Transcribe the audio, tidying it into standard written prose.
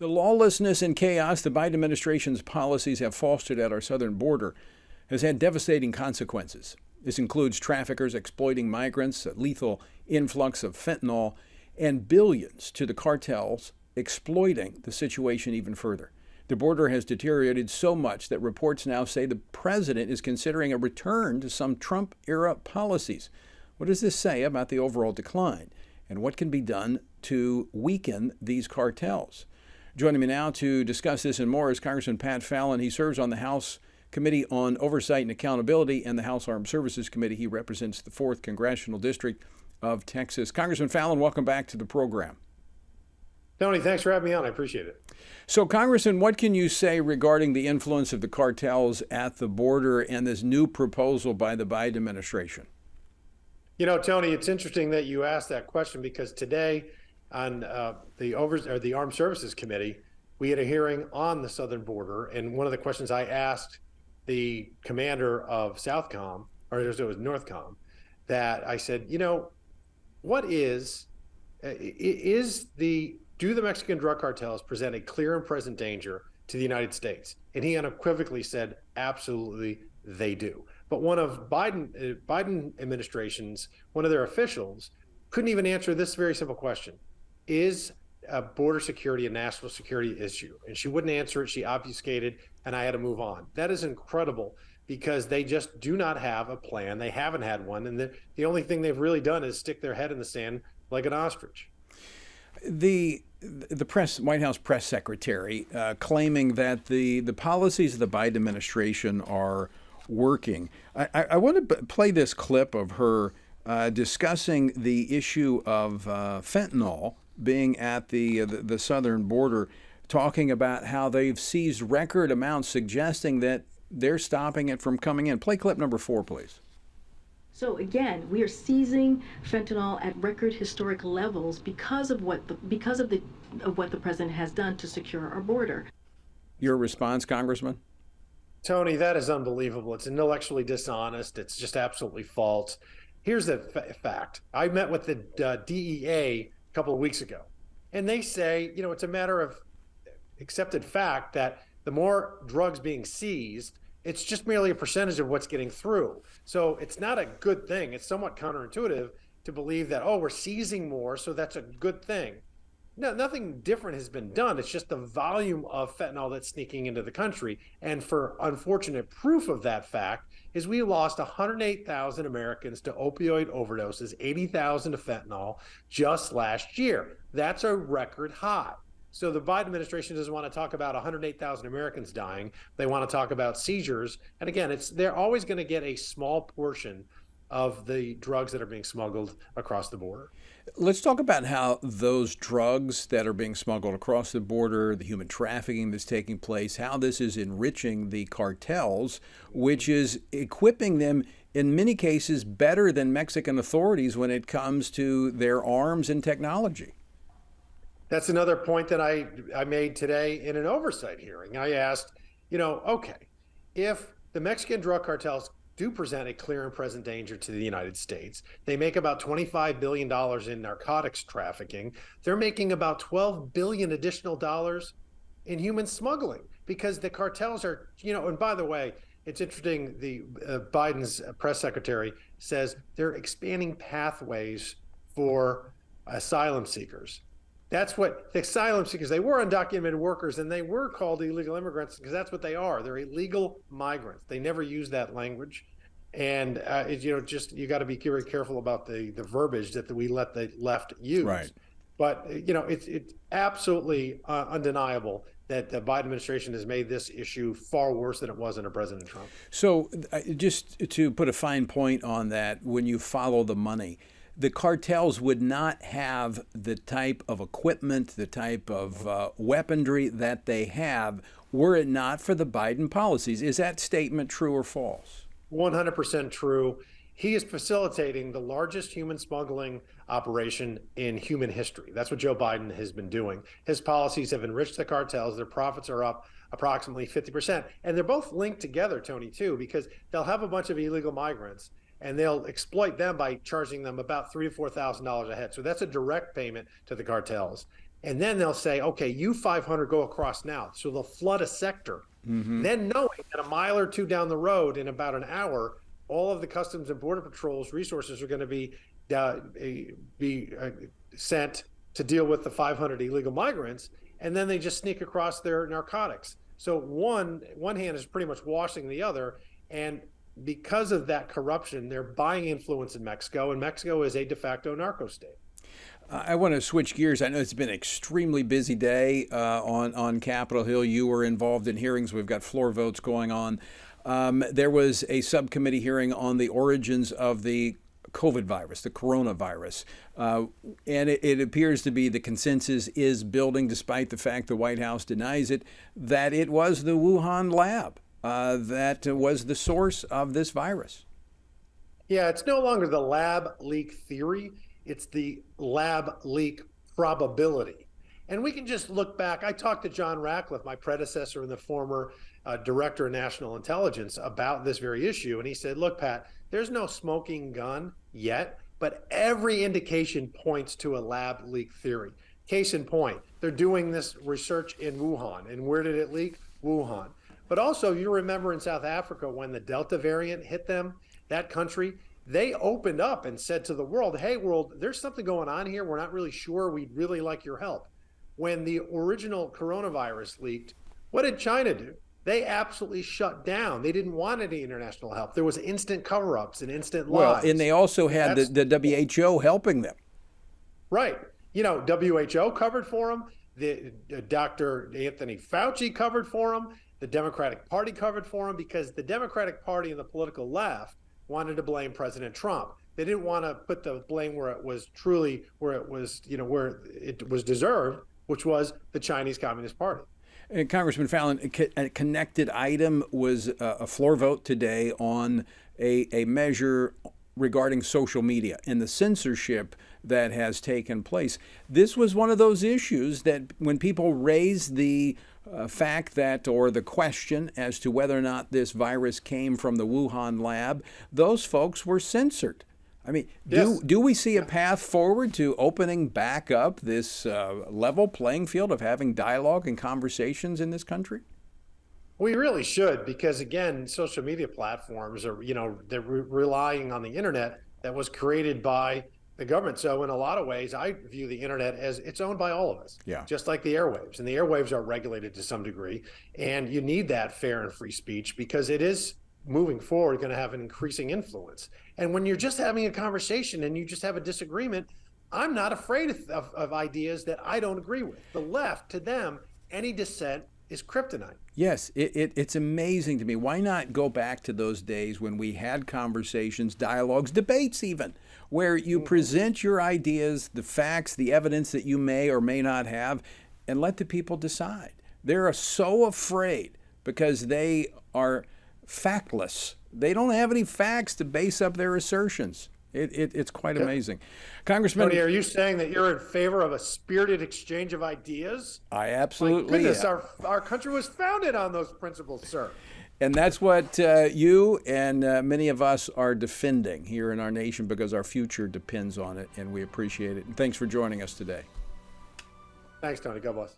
The lawlessness and chaos the Biden administration's policies have fostered at our southern border has had devastating consequences. This includes traffickers exploiting migrants, a lethal influx of fentanyl, and billions to the cartels exploiting the situation even further. The border has deteriorated so much that reports now say the president is considering a return to some Trump-era policies. What does this say about the overall decline? And what can be done to weaken these cartels? Joining me now to discuss this and more is Congressman Pat Fallon. He serves on the House Committee on Oversight and Accountability and the House Armed Services Committee. He represents the 4th Congressional District of Texas. Congressman Fallon, welcome back to the program. Tony, thanks for having me on. I appreciate it. So, Congressman, what can you say regarding the influence of the cartels at the border and this new proposal by the Biden administration? You know, Tony, it's interesting that you asked that question because today on the Armed Services Committee, we had a hearing on the southern border, and one of the questions I asked the commander of Southcom, or it was Northcom, that I said, you know, what do the Mexican drug cartels present a clear and present danger to the United States? And he unequivocally said, absolutely, they do. But one of Biden administration's, one of their officials couldn't even answer this very simple question. Is border security a national security issue? And she wouldn't answer it. She obfuscated, and I had to move on. That is incredible because they just do not have a plan. They haven't had one. And the only thing they've really done is stick their head in the sand like an ostrich. The White House press secretary claiming that the policies of the Biden administration are working. I want to play this clip of her discussing the issue of fentanyl being at the southern border, talking about how they've seized record amounts, suggesting that they're stopping it from coming in. Play clip number 4, please. So again, we are seizing fentanyl at record historic levels because of what the president has done to secure our border. Your response, Congressman? Tony, that is unbelievable. It's intellectually dishonest. It's just absolutely false. Here's the fact. I met with the DEA a couple of weeks ago, and they say, you know, it's a matter of accepted fact that the more drugs being seized, it's just merely a percentage of what's getting through. So it's not a good thing. It's somewhat counterintuitive to believe that, oh, we're seizing more, so that's a good thing. No, nothing different has been done. It's just the volume of fentanyl that's sneaking into the country. And for unfortunate proof of that fact is we lost 108,000 Americans to opioid overdoses, 80,000 to fentanyl just last year. That's a record high. So the Biden administration doesn't want to talk about 108,000 Americans dying. They want to talk about seizures. And again, they're always going to get a small portion of the drugs that are being smuggled across the border. Let's talk about how those drugs that are being smuggled across the border, the human trafficking that's taking place, how this is enriching the cartels, which is equipping them in many cases better than Mexican authorities when it comes to their arms and technology. That's another point that I made today in an oversight hearing. I asked, you know, okay, if the Mexican drug cartels do present a clear and present danger to the United States, they make about $25 billion in narcotics trafficking. They're making about $12 billion additional dollars in human smuggling because the cartels are, you know, and by the way, it's interesting, Biden's press secretary says they're expanding pathways for asylum seekers. That's what the asylum seekers, they were undocumented workers and they were called illegal immigrants because that's what they are. They're illegal migrants. They never use that language. And, you know, you got to be very careful about the verbiage that we let the left use. Right. But, you know, it's absolutely undeniable that the Biden administration has made this issue far worse than it was under President Trump. So just to put a fine point on that, when you follow the money, the cartels would not have the type of equipment, the type of weaponry that they have were it not for the Biden policies. Is that statement true or false? 100% true. He is facilitating the largest human smuggling operation in human history. That's what Joe Biden has been doing. His policies have enriched the cartels. Their profits are up approximately 50%. And they're both linked together, Tony, too, because they'll have a bunch of illegal migrants and they'll exploit them by charging them about $3,000 to $4,000 a head. So that's a direct payment to the cartels. And then they'll say, okay, you 500 go across now. So they'll flood a sector. Then knowing that a mile or two down the road in about an hour, all of the Customs and Border Patrol's resources are going to be sent to deal with the 500 illegal migrants, and then they just sneak across their narcotics. So one hand is pretty much washing the other, and because of that corruption, they're buying influence in Mexico, and Mexico is a de facto narco state. I want to switch gears. I know it's been an extremely busy day on Capitol Hill. You were involved in hearings. We've got floor votes going on. There was a subcommittee hearing on the origins of the COVID virus, the coronavirus. And it appears to be the consensus is building, despite the fact the White House denies it, that it was the Wuhan lab that was the source of this virus. Yeah, it's no longer the lab leak theory. It's the lab leak probability. And we can just look back. I talked to John Ratcliffe, my predecessor and the former director of national intelligence, about this very issue. And he said, look, Pat, there's no smoking gun yet, but every indication points to a lab leak theory. Case in point, they're doing this research in Wuhan. And where did it leak? Wuhan. But also, you remember in South Africa when the Delta variant hit them, that country, they opened up and said to the world, hey, world, there's something going on here. We're not really sure. We'd really like your help. When the original coronavirus leaked, what did China do? They absolutely shut down. They didn't want any international help. There was instant cover-ups and instant lies. Well, and they also had the WHO helping them. Right. You know, WHO covered for them. The Dr. Anthony Fauci covered for them. The Democratic Party covered for them, because the Democratic Party and the political left wanted to blame President Trump. They didn't want to put the blame where it was truly, where it was, where it was deserved, which was the Chinese Communist Party. Congressman Fallon, a connected item was a floor vote today on a measure regarding social media and the censorship that has taken place. This was one of those issues that when people raise the fact that, or the question as to whether or not this virus came from the Wuhan lab, those folks were censored. I mean, yes. do we see a path forward to opening back up this level playing field of having dialogue and conversations in this country? We really should, because again, social media platforms are, they're relying on the internet that was created by the government. So in a lot of ways, I view the internet as it's owned by all of us, just like the airwaves. And the airwaves are regulated to some degree. And you need that fair and free speech, because it is moving forward going to have an increasing influence. And when you're just having a conversation and you just have a disagreement, I'm not afraid of ideas that I don't agree with. The left, to them, any dissent is kryptonite. Yes, it's amazing to me. Why not go back to those days when we had conversations, dialogues, debates even, where you present your ideas, the facts, the evidence that you may or may not have, and let the people decide. They're so afraid because they are factless. They don't have any facts to base up their assertions. It's quite amazing. Congressman, Tony, are you saying that you're in favor of a spirited exchange of ideas? I absolutely My goodness, am. our country was founded on those principles, sir. And that's what you and many of us are defending here in our nation, because our future depends on it, and we appreciate it. And thanks for joining us today. Thanks, Tony. God bless.